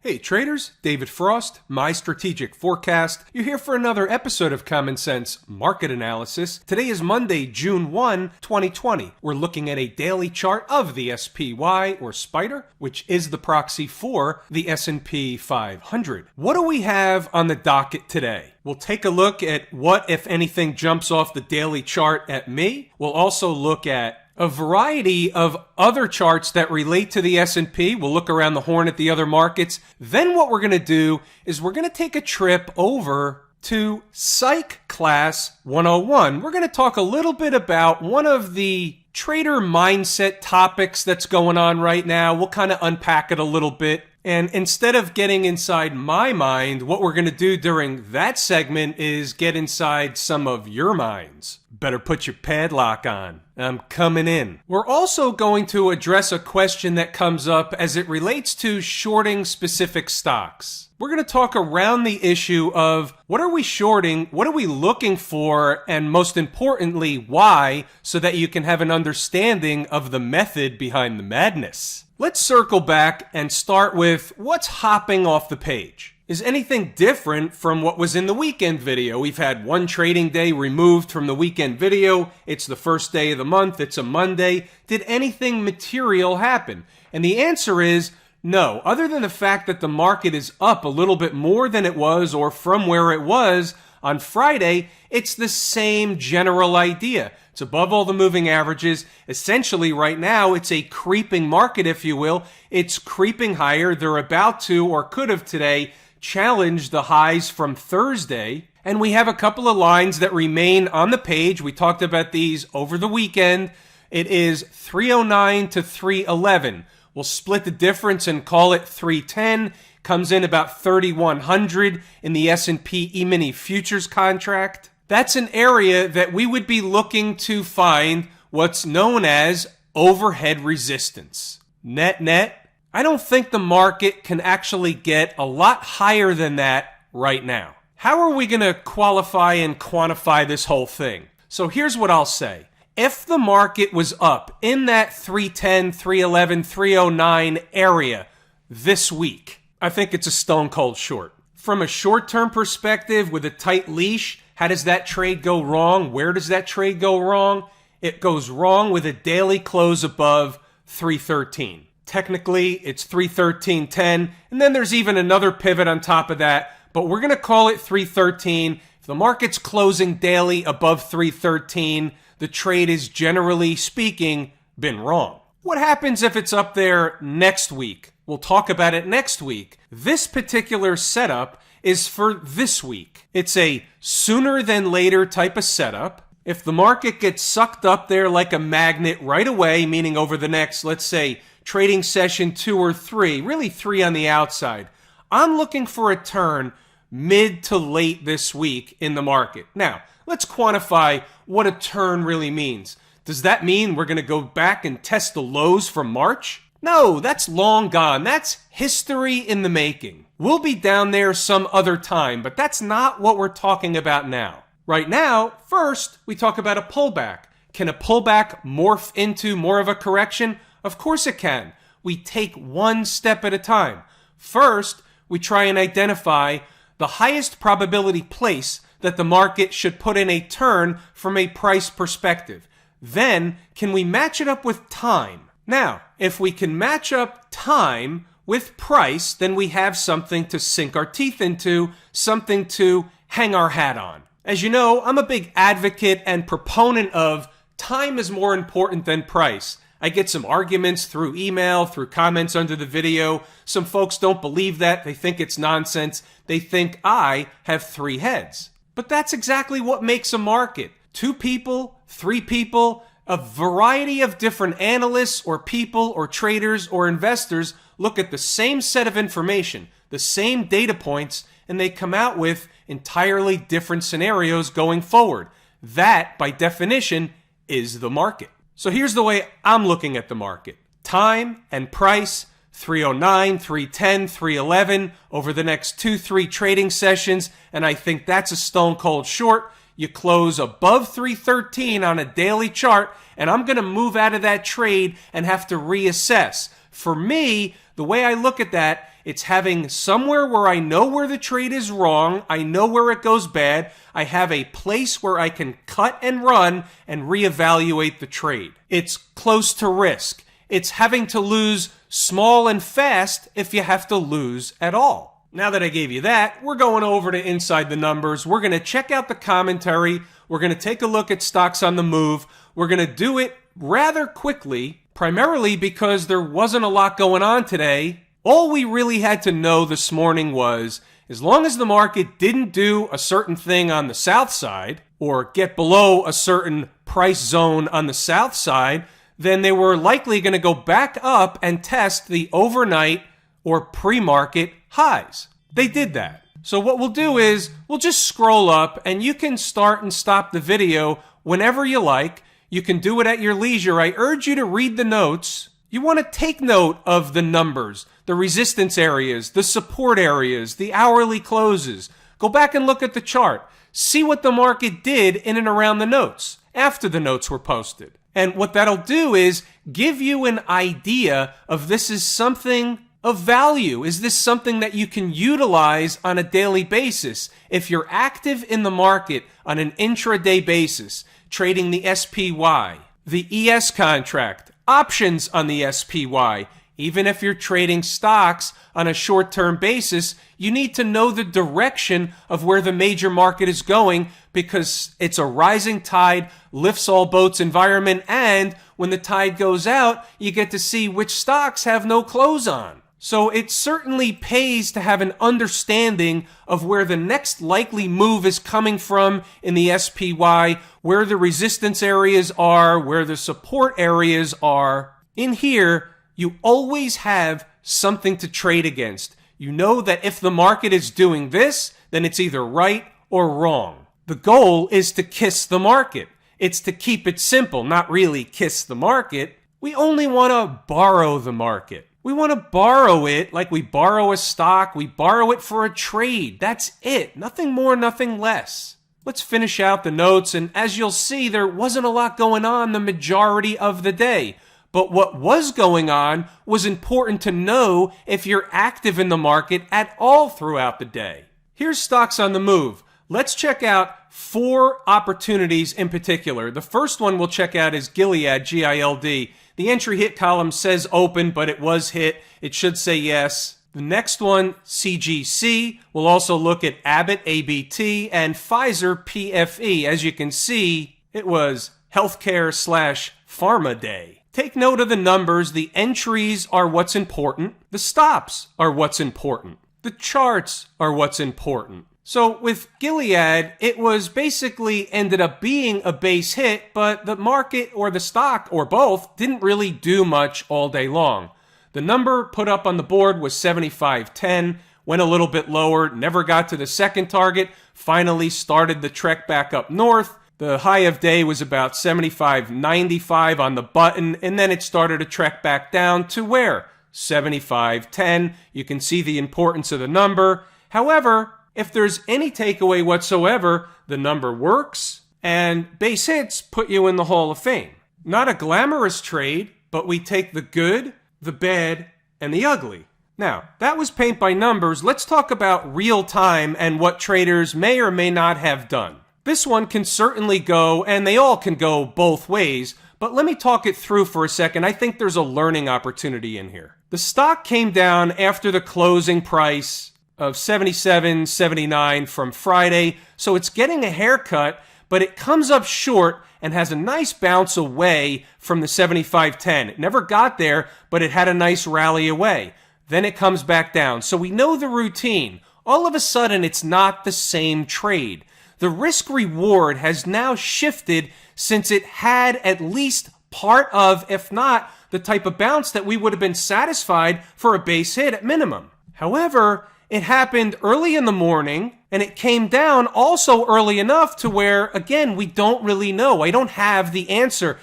Hey traders, David Frost, my strategic forecast. You're here for another episode of Common Sense Market Analysis. Today is Monday, June 1, 2020. We're looking at a daily chart of the SPY or Spider, which is the proxy for the S&P 500. What do we have on the docket today? We'll take a look at what, if anything, jumps off the daily chart at me. We'll also look at a variety of other charts that relate to the S&P. We'll look around the horn at the other markets. Then what we're going to do is we're going to take a trip over to Psych Class 101. We're going to talk a little bit about one of the trader mindset topics that's going on right now. We'll kind of unpack it a little bit. And instead of getting inside my mind, what we're going to do during that segment is get inside some of your minds. Better put your padlock on. I'm coming in. We're also going to address a question that comes up as it relates to shorting specific stocks. We're going to talk around the issue of what are we shorting, what are we looking for, and most importantly, why, so that you can have an understanding of the method behind the madness. Let's circle back and start with what's hopping off the page. Is anything different from what was in the weekend video? We've had one trading day removed from the weekend video. It's the first day of the month. It's a Monday. Did anything material happen? And the answer is no, other than the fact that the market is up a little bit more than it was or from where it was on Friday. It's the same general idea. It's above all the moving averages. Essentially, right now, it's a creeping market, if you will. It's creeping higher. They're about to, or could have today, challenged the highs from Thursday. And we have a couple of lines that remain on the page. We talked about these over the weekend. It is 309 to 311. We'll split the difference and call it 310. Comes in about 3,100 in the S&P E-mini futures contract. That's an area that we would be looking to find what's known as overhead resistance. Net, I don't think the market can actually get a lot higher than that right now. How are we going to qualify and quantify this whole thing? So here's what I'll say. If the market was up in that 310, 311, 309 area this week, I think it's a stone cold short. From a short-term perspective with a tight leash, how does that trade go wrong? Where does that trade go wrong? It goes wrong with a daily close above 313. Technically, it's 313.10, and then there's even another pivot on top of that, but we're going to call it 313. If the market's closing daily above 313, the trade is, generally speaking, been wrong. What happens if it's up there next week? We'll talk about it next week. This particular setup is for this week. It's a sooner than later type of setup. If the market gets sucked up there like a magnet right away, meaning over the next, let's say, trading session 2 or 3, really 3 on the outside, I'm looking for a turn mid to late this week in the market. Now, let's quantify what a turn really means. Does that mean we're going to go back and test the lows from March? No, that's long gone. That's history in the making. We'll be down there some other time, but that's not what we're talking about now. Right now, first, we talk about a pullback. Can a pullback morph into more of a correction? Of course it can. We take one step at a time. First, we try and identify the highest probability place that the market should put in a turn from a price perspective. Then, can we match it up with time? Now, if we can match up time with price, then we have something to sink our teeth into, something to hang our hat on. As you know, I'm a big advocate and proponent of time is more important than price. I get some arguments through email, through comments under the video. Some folks don't believe that. They think it's nonsense. They think I have 3 heads. But that's exactly what makes a market. 2 people, 3 people, a variety of different analysts or people or traders or investors look at the same set of information, the same data points, and they come out with entirely different scenarios going forward. That, by definition, is the market. So here's the way I'm looking at the market. Time and price, 309, 310, 311 over the next 2-3 trading sessions, and I think that's a stone cold short. You close above 313 on a daily chart, and I'm going to move out of that trade and have to reassess. For me, the way I look at that, it's having somewhere where I know where the trade is wrong, I know where it goes bad, I have a place where I can cut and run and reevaluate the trade. It's close to risk. It's having to lose small and fast if you have to lose at all. Now that I gave you that, we're going over to Inside the Numbers. We're going to check out the commentary. We're going to take a look at stocks on the move. We're going to do it rather quickly, primarily because there wasn't a lot going on today. All we really had to know this morning was, as long as the market didn't do a certain thing on the south side, or get below a certain price zone on the south side, then they were likely going to go back up and test the overnight or pre-market highs. They did that. So what we'll do is we'll just scroll up and you can start and stop the video whenever you like. You can do it at your leisure. I urge you to read the notes. You want to take note of the numbers, the resistance areas, the support areas, the hourly closes. Go back and look at the chart. See what the market did in and around the notes after the notes were posted. And what that'll do is give you an idea of this is something of value. Is this something that you can utilize on a daily basis? If you're active in the market on an intraday basis, trading the SPY, the ES contract, options on the SPY, even if you're trading stocks on a short-term basis, you need to know the direction of where the major market is going because it's a rising tide, lifts all boats environment, and when the tide goes out, you get to see which stocks have no close on. So it certainly pays to have an understanding of where the next likely move is coming from in the SPY, where the resistance areas are, where the support areas are. In here, you always have something to trade against. You know that if the market is doing this, then it's either right or wrong. The goal is to kiss the market. It's to keep it simple, not really kiss the market. We only want to borrow the market. We want to borrow it like we borrow a stock. We borrow it for a trade. That's it. Nothing more, nothing less. Let's finish out the notes. And as you'll see, there wasn't a lot going on the majority of the day. But what was going on was important to know if you're active in the market at all throughout the day. Here's stocks on the move. Let's check out 4 opportunities in particular. The first one we'll check out is Gilead, G-I-L-D. The entry hit column says open, but it was hit. It should say yes. The next one, CGC. We'll also look at Abbott, ABT, and Pfizer, PFE. As you can see, it was healthcare/pharma day. Take note of the numbers. The entries are what's important. The stops are what's important. The charts are what's important. So with Gilead, it was basically ended up being a base hit, but the market or the stock or both didn't really do much all day long. The number put up on the board was 75.10, went a little bit lower, never got to the second target, finally started the trek back up north. The high of day was about 75.95 on the button, and then it started to trek back down to where? 75.10. You can see the importance of the number. However, if there's any takeaway whatsoever, the number works, and base hits put you in the Hall of Fame. Not a glamorous trade, but we take the good, the bad, and the ugly. Now, that was paint by numbers. Let's talk about real time and what traders may or may not have done. This one can certainly go, and they all can go both ways, but let me talk it through for a second. I think there's a learning opportunity in here. The stock came down after the closing price of 77.79 from Friday, so it's getting a haircut, but it comes up short and has a nice bounce away from the 75.10. It never got there, but it had a nice rally away. Then it comes back down. So we know the routine. All of a sudden, it's not the same trade. The risk reward has now shifted since it had at least part of, if not, the type of bounce that we would have been satisfied for a base hit at minimum. However, it happened early in the morning, and it came down also early enough to where, again, we don't really know. I don't have the answer.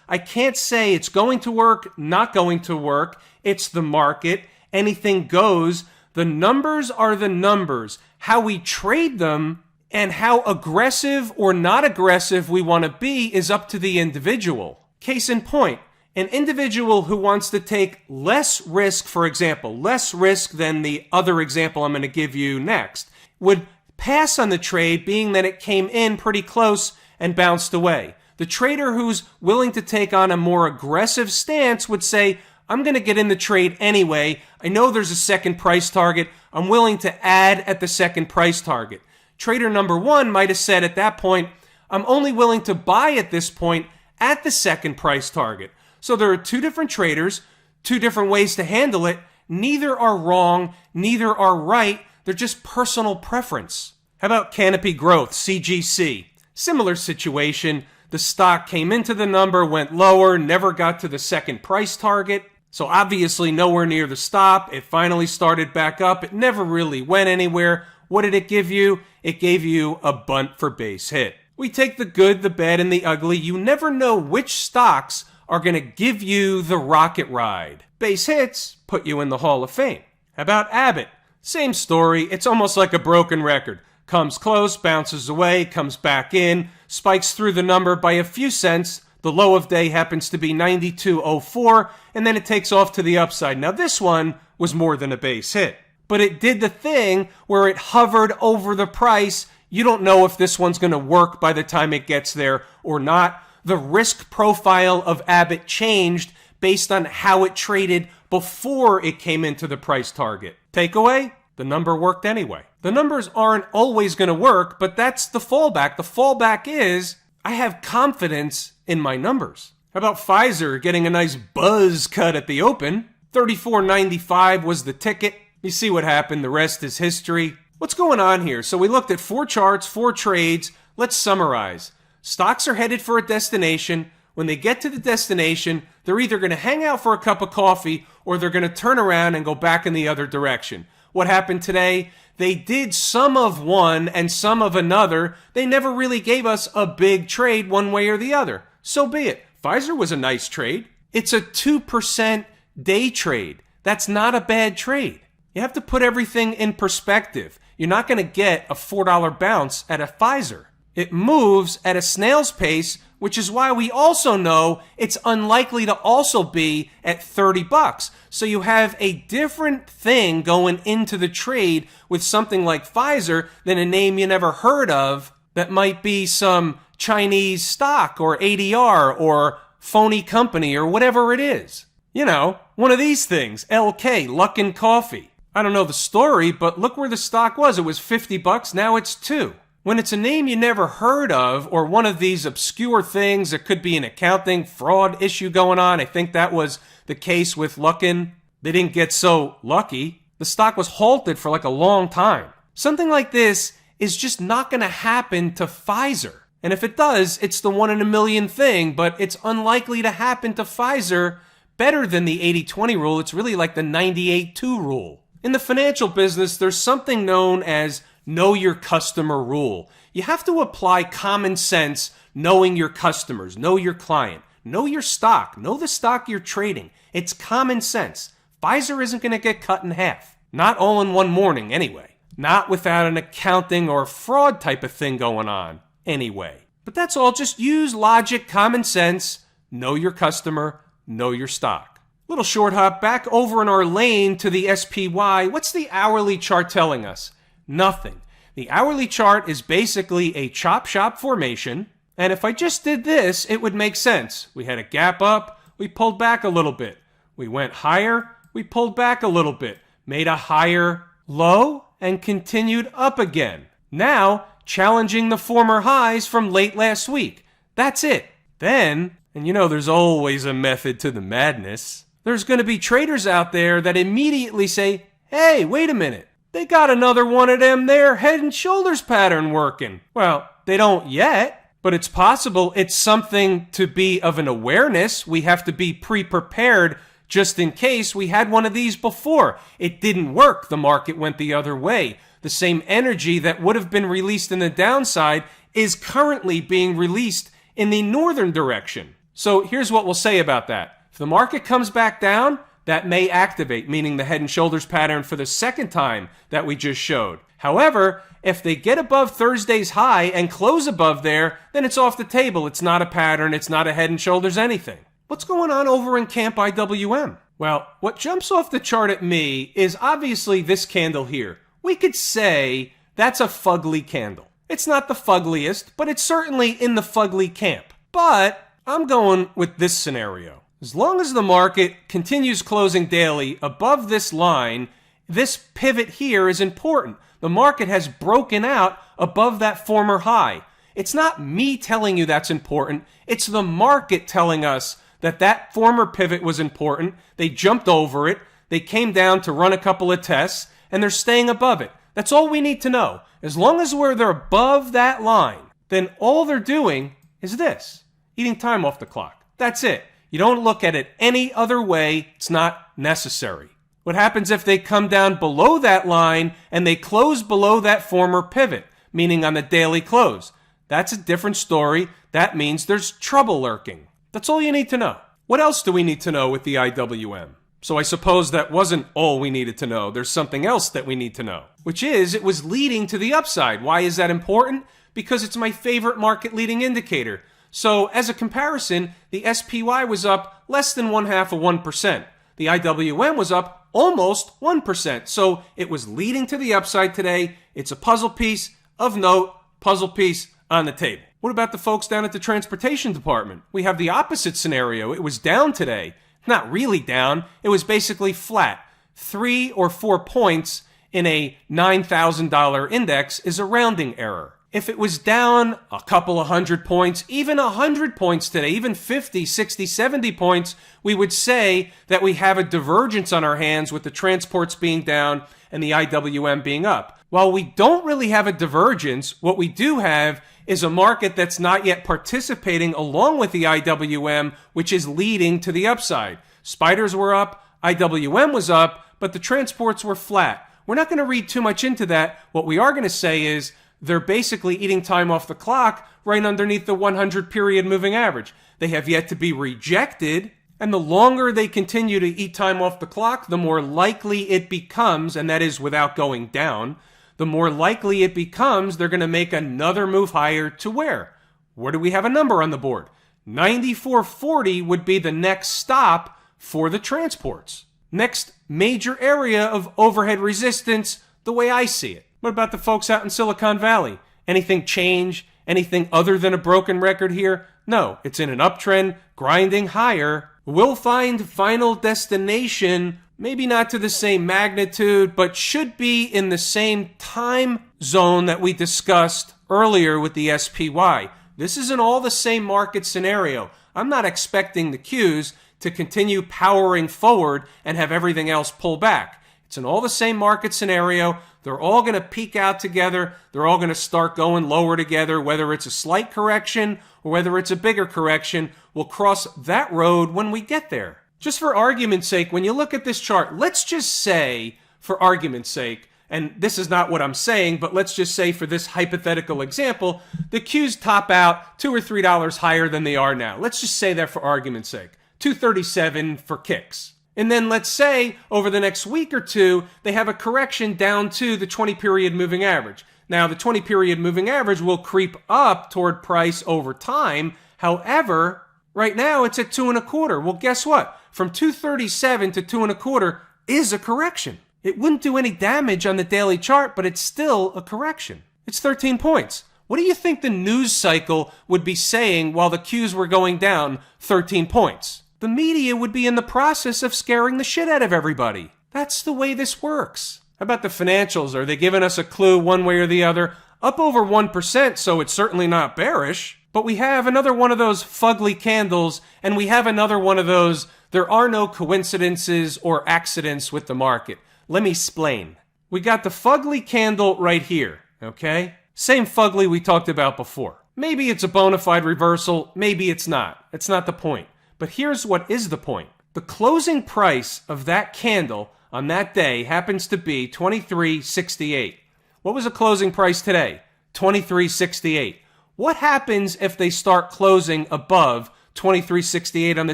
I can't say it's going to work, not going to work. It's the market. Anything goes. The numbers are the numbers. How we trade them and how aggressive or not aggressive we want to be is up to the individual. Case in point, An individual who wants to take less risk, for example, less risk than the other example I'm going to give you next, would pass on the trade, being that it came in pretty close and bounced away. The trader who's willing to take on a more aggressive stance would say, I'm going to get in the trade anyway. I know there's a second price target. I'm willing to add at the second price target. Trader number one might have said at that point, I'm only willing to buy at this point at the second price target. So there are two different traders, two different ways to handle it. Neither are wrong, neither are right. They're just personal preference. How about Canopy Growth, CGC? Similar situation. The stock came into the number, went lower, never got to the second price target. So obviously nowhere near the stop. It finally started back up. It never really went anywhere. What did it give you? It gave you a bunt for base hit. We take the good, the bad, and the ugly. You never know which stocks are going to give you the rocket ride. Base hits put you in the Hall of Fame. How about Abbott? Same story. It's almost like a broken record. Comes close, bounces away, comes back in, spikes through the number by a few cents. The low of day happens to be 92.04, and then it takes off to the upside. Now this one was more than a base hit, but it did the thing where it hovered over the price. You don't know if this one's going to work by the time it gets there or not. The risk profile of Abbott changed based on how it traded before it came into the price target. Takeaway? The number worked anyway. The numbers aren't always going to work, but that's the fallback. The fallback is I have confidence in my numbers. How about Pfizer getting a nice buzz cut at the open? $34.95 was the ticket. You see what happened. The rest is history. What's going on here? So we looked at 4 charts, 4 trades. Let's summarize. Stocks are headed for a destination. When they get to the destination, they're either going to hang out for a cup of coffee or they're going to turn around and go back in the other direction. What happened today? They did some of one and some of another. They never really gave us a big trade one way or the other. So be it. Pfizer was a nice trade. It's a 2% day trade. That's not a bad trade. You have to put everything in perspective. You're not going to get a $4 bounce at a Pfizer. It moves at a snail's pace, which is why we also know it's unlikely to also be at $30. So you have a different thing going into the trade with something like Pfizer than a name you never heard of that might be some Chinese stock or ADR or phony company or whatever it is. You know, one of these things, LK, Luckin Coffee. I don't know the story, but look where the stock was. It was $50, now it's $2. When it's a name you never heard of or one of these obscure things, that could be an accounting fraud issue going on. I think that was the case with Luckin. They didn't get so lucky. The stock was halted for like a long time. Something like this is just not going to happen to Pfizer. And if it does, it's the 1 in a million thing, but it's unlikely to happen to Pfizer. Better than the 80-20 rule. It's really like the 98-2 rule. In the financial business, there's something known as know your customer rule. You have to apply common sense, knowing your customers, know your client, know your stock, know the stock you're trading. It's common sense. Pfizer isn't going to get cut in half. Not all in one morning anyway. Not without an accounting or fraud type of thing going on anyway. But that's all. Just use logic, common sense, know your customer, know your stock. Little short hop back over in our lane to the SPY. What's the hourly chart telling us? Nothing. The hourly chart is basically a chop shop formation, and if I just did this, it would make sense. We had a gap up, we pulled back a little bit. We went higher, we pulled back a little bit, made a higher low, and continued up again. Now, challenging the former highs from late last week. That's it. Then, and you know there's always a method to the madness, there's going to be traders out there that immediately say, hey, wait a minute. They got another one of them there head and shoulders pattern working. Well, they don't yet, but it's possible. It's something to be of an awareness. We have to be pre-prepared just in case. We had one of these before. It didn't work. The market went the other way. The same energy that would have been released in the downside is currently being released in the northern direction. So here's what we'll say about that. If the market comes back down, that may activate, meaning the head and shoulders pattern for the second time that we just showed. However, if they get above Thursday's high and close above there, then it's off the table. It's not a pattern. It's not a head and shoulders anything. What's going on over in Camp IWM? Well, what jumps off the chart at me is obviously this candle here. We could say that's a fugly candle. It's not the fuggliest, but it's certainly in the fugly camp. But I'm going with this scenario. As long as the market continues closing daily above this line, this pivot here is important. The market has broken out above that former high. It's not me telling you that's important. It's the market telling us that that former pivot was important. They jumped over it. They came down to run a couple of tests, and they're staying above it. That's all we need to know. As long as they're above that line, then all they're doing is this, eating time off the clock. That's it. You don't look at it any other way. It's not necessary. What happens if they come down below that line and they close below that former pivot, meaning on the daily close? That's a different story. That means there's trouble lurking. That's all you need to know. What else do we need to know with the IWM? So I suppose that wasn't all we needed to know. There's something else that we need to know, which is it was leading to the upside. Why is that important? Because it's my favorite market leading indicator. So as a comparison, the SPY was up less than 0.5%. The IWM was up almost 1%. So it was leading to the upside today. It's a puzzle piece of note, puzzle piece on the table. What about the folks down at the transportation department? We have the opposite scenario. It was down today. Not really down. It was basically flat. 3 or 4 points in a $9,000 index is a rounding error. If it was down a couple of 100 points, even 100 points today, even 50, 60, 70 points, we would say that we have a divergence on our hands with the transports being down and the IWM being up. While we don't really have a divergence, what we do have is a market that's not yet participating along with the IWM, which is leading to the upside. Spiders were up, IWM was up, but the transports were flat. We're not going to read too much into that. What we are going to say is they're basically eating time off the clock right underneath the 100 period moving average. They have yet to be rejected, and the longer they continue to eat time off the clock, the more likely it becomes, and that is without going down, the more likely it becomes they're going to make another move higher to where? Where do we have a number on the board? 94.40 would be the next stop for the transports. Next major area of overhead resistance, the way I see it. What about the folks out in Silicon Valley? Anything change? Anything other than a broken record here? No, it's in an uptrend, grinding higher. We'll find final destination, maybe not to the same magnitude, but should be in the same time zone that we discussed earlier with the SPY. This isn't all the same market scenario. I'm not expecting the Qs to continue powering forward and have everything else pull back. It's in all the same market scenario. They're all going to peak out together. They're all going to start going lower together, whether it's a slight correction or whether it's a bigger correction. We'll cross that road when we get there. Just for argument's sake, when you look at this chart, let's just say, for argument's sake, and this is not what I'm saying, but let's just say for this hypothetical example, the Qs top out $2 or $3 higher than they are now. Let's just say that for argument's sake. 237 for kicks. And then let's say over the next week or two, they have a correction down to the 20-period moving average. Now, the 20-period moving average will creep up toward price over time. However, right now it's at 2.25. Well, guess what? From 237 to 2.25 is a correction. It wouldn't do any damage on the daily chart, but it's still a correction. It's 13 points. What do you think the news cycle would be saying while the Qs were going down 13 points? The media would be in the process of scaring the shit out of everybody. That's the way this works. How about the financials? Are they giving us a clue one way or the other? Up over 1%, so it's certainly not bearish. But we have another one of those fugly candles, and we have another one of those, there are no coincidences or accidents with the market. Let me explain. We got the fugly candle right here, okay? Same fugly we talked about before. Maybe it's a bona fide reversal, maybe it's not. That's not the point. But here's what is the point. The closing price of that candle on that day happens to be $23.68. What was the closing price today? $23.68. What happens if they start closing above $23.68 on the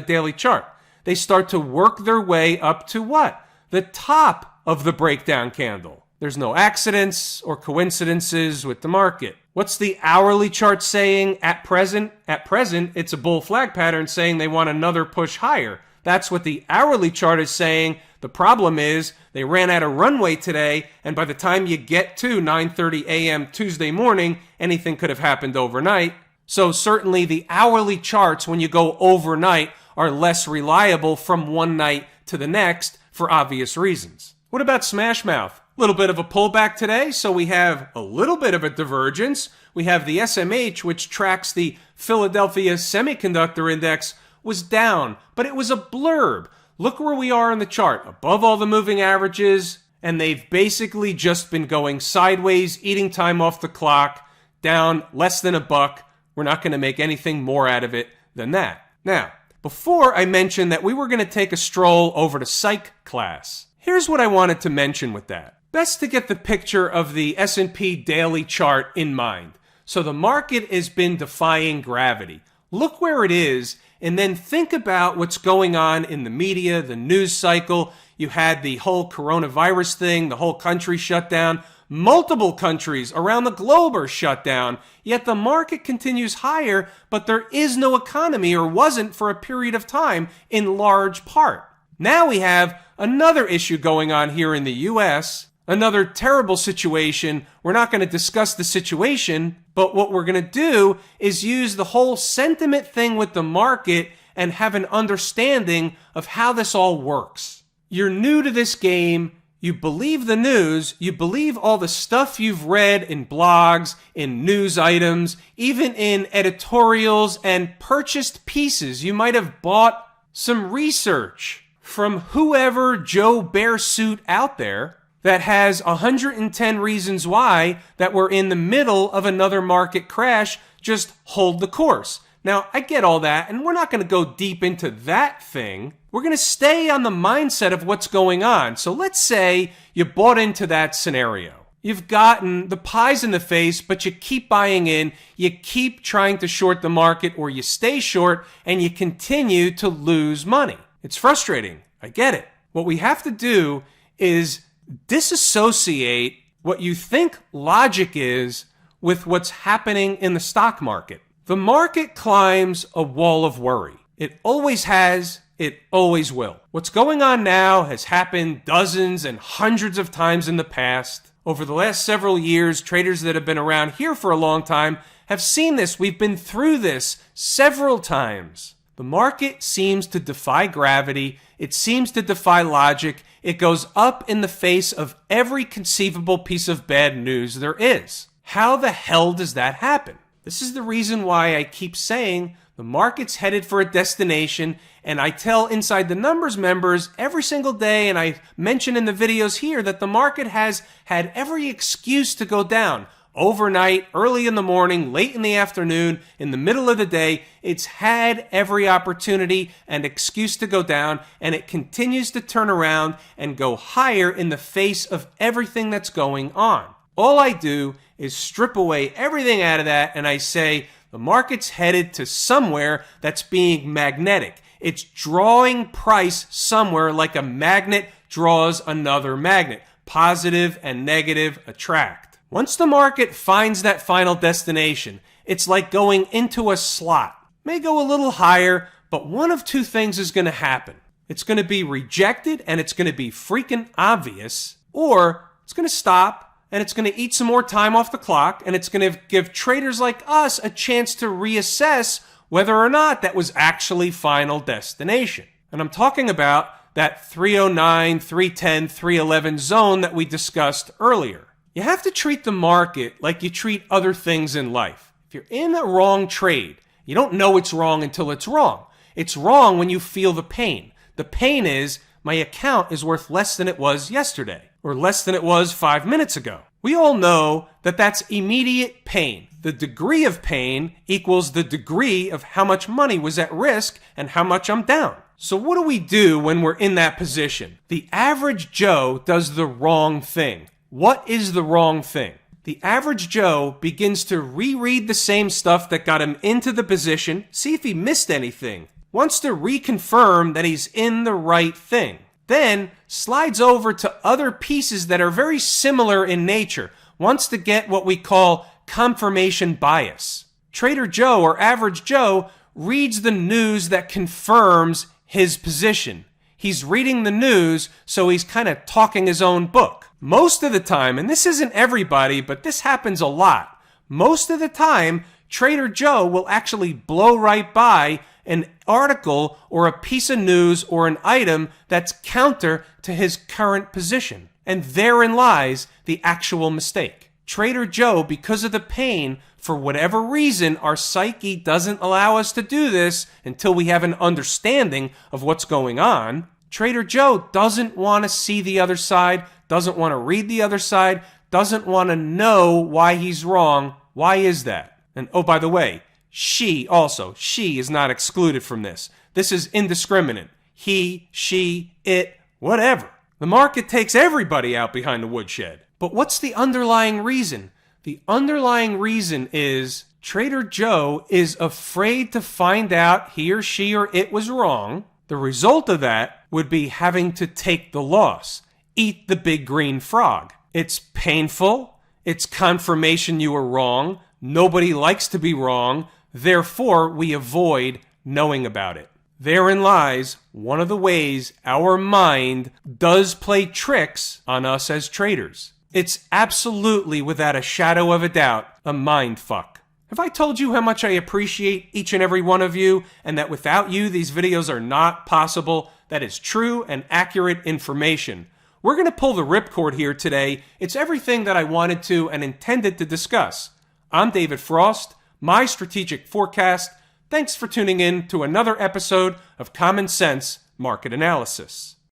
daily chart? They start to work their way up to what? The top of the breakdown candle. There's no accidents or coincidences with the market. What's the hourly chart saying at present? At present, it's a bull flag pattern saying they want another push higher. That's what the hourly chart is saying. The problem is they ran out of runway today, and by the time you get to 9:30 a.m. Tuesday morning, anything could have happened overnight. So certainly the hourly charts, when you go overnight, are less reliable from one night to the next for obvious reasons. What about Smashmouth? A little bit of a pullback today, so we have a little bit of a divergence. We have the SMH, which tracks the Philadelphia Semiconductor Index, was down, but it was a blurb. Look where we are in the chart, above all the moving averages, and they've basically just been going sideways, eating time off the clock, down less than $1. We're not going to make anything more out of it than that. Now, before I mentioned that we were going to take a stroll over to Psych class, here's what I wanted to mention with that. Best to get the picture of the S&P daily chart in mind. So the market has been defying gravity. Look where it is, and then think about what's going on in the media, the news cycle. You had the whole coronavirus thing, the whole country shut down. Multiple countries around the globe are shut down, yet the market continues higher, but there is no economy, or wasn't for a period of time, in large part. Now we have another issue going on here in the U.S., another terrible situation. We're not going to discuss the situation, but what we're going to do is use the whole sentiment thing with the market and have an understanding of how this all works. You're new to this game. You believe the news, you believe all the stuff you've read in blogs, in news items, even in editorials and purchased pieces. You might have bought some research from whoever Joe Bearsuit out there that has 110 reasons why that we're in the middle of another market crash. Just hold the course. Now, I get all that, and we're not going to go deep into that thing. We're going to stay on the mindset of what's going on. So let's say you bought into that scenario. You've gotten the pies in the face, but you keep buying in, you keep trying to short the market, or you stay short, and you continue to lose money. It's frustrating. I get it. What we have to do is disassociate what you think logic is with what's happening in the stock market. The market climbs a wall of worry. It always has. It always will. What's going on now has happened dozens and hundreds of times in the past. Over the last several years, traders that have been around here for a long time have seen this. We've been through this several times. The market seems to defy gravity. It seems to defy logic. It goes up in the face of every conceivable piece of bad news there is. How the hell does that happen? This is the reason why I keep saying the market's headed for a destination, and I tell Inside the Numbers members every single day, and I mention in the videos here, that the market has had every excuse to go down. Overnight, early in the morning, late in the afternoon, in the middle of the day, it's had every opportunity and excuse to go down, and it continues to turn around and go higher in the face of everything that's going on. All I do is strip away everything out of that, and I say the market's headed to somewhere that's being magnetic. It's drawing price somewhere like a magnet draws another magnet. Positive and negative attract. Once the market finds that final destination, it's like going into a slot. May go a little higher, but one of two things is going to happen. It's going to be rejected, and it's going to be freaking obvious, or it's going to stop, and it's going to eat some more time off the clock, and it's going to give traders like us a chance to reassess whether or not that was actually final destination. And I'm talking about that 309, 310, 311 zone that we discussed earlier. You have to treat the market like you treat other things in life. If you're in a wrong trade, you don't know it's wrong until it's wrong. It's wrong when you feel the pain. The pain is, my account is worth less than it was yesterday, or less than it was 5 minutes ago. We all know that that's immediate pain. The degree of pain equals the degree of how much money was at risk and how much I'm down. So what do we do when we're in that position? The average Joe does the wrong thing. What is the wrong thing? The average Joe begins to reread the same stuff that got him into the position, see if he missed anything. Wants to reconfirm that he's in the right thing. then slides over to other pieces that are very similar in nature, wants to get what we call confirmation bias. Trader Joe or Average Joe reads the news that confirms his position. He's reading the news, so he's kind of talking his own book. Most of the time, and this isn't everybody, but this happens a lot, most of the time, Trader Joe will actually blow right by an article or a piece of news or an item that's counter to his current position. And therein lies the actual mistake. Trader Joe, because of the pain, for whatever reason, our psyche doesn't allow us to do this until we have an understanding of what's going on. Trader Joe doesn't want to see the other side, doesn't want to read the other side, doesn't want to know why he's wrong. Why is that? And oh, by the way, she is not excluded from this. This is indiscriminate. He, she, it, whatever. The market takes everybody out behind the woodshed. But what's the underlying reason? The underlying reason is Trader Joe is afraid to find out he or she or it was wrong. The result of that would be having to take the loss. Eat the big green frog. It's painful. It's confirmation you were wrong. Nobody likes to be wrong. Therefore, we avoid knowing about it. Therein lies one of the ways our mind does play tricks on us as traders. It's absolutely, without a shadow of a doubt, a mind fuck. Have I told you how much I appreciate each and every one of you, and that without you, these videos are not possible? That is true and accurate information. We're going to pull the ripcord here today. It's everything that I wanted to and intended to discuss. I'm David Frost, my strategic forecast. Thanks for tuning in to another episode of Common Sense Market Analysis.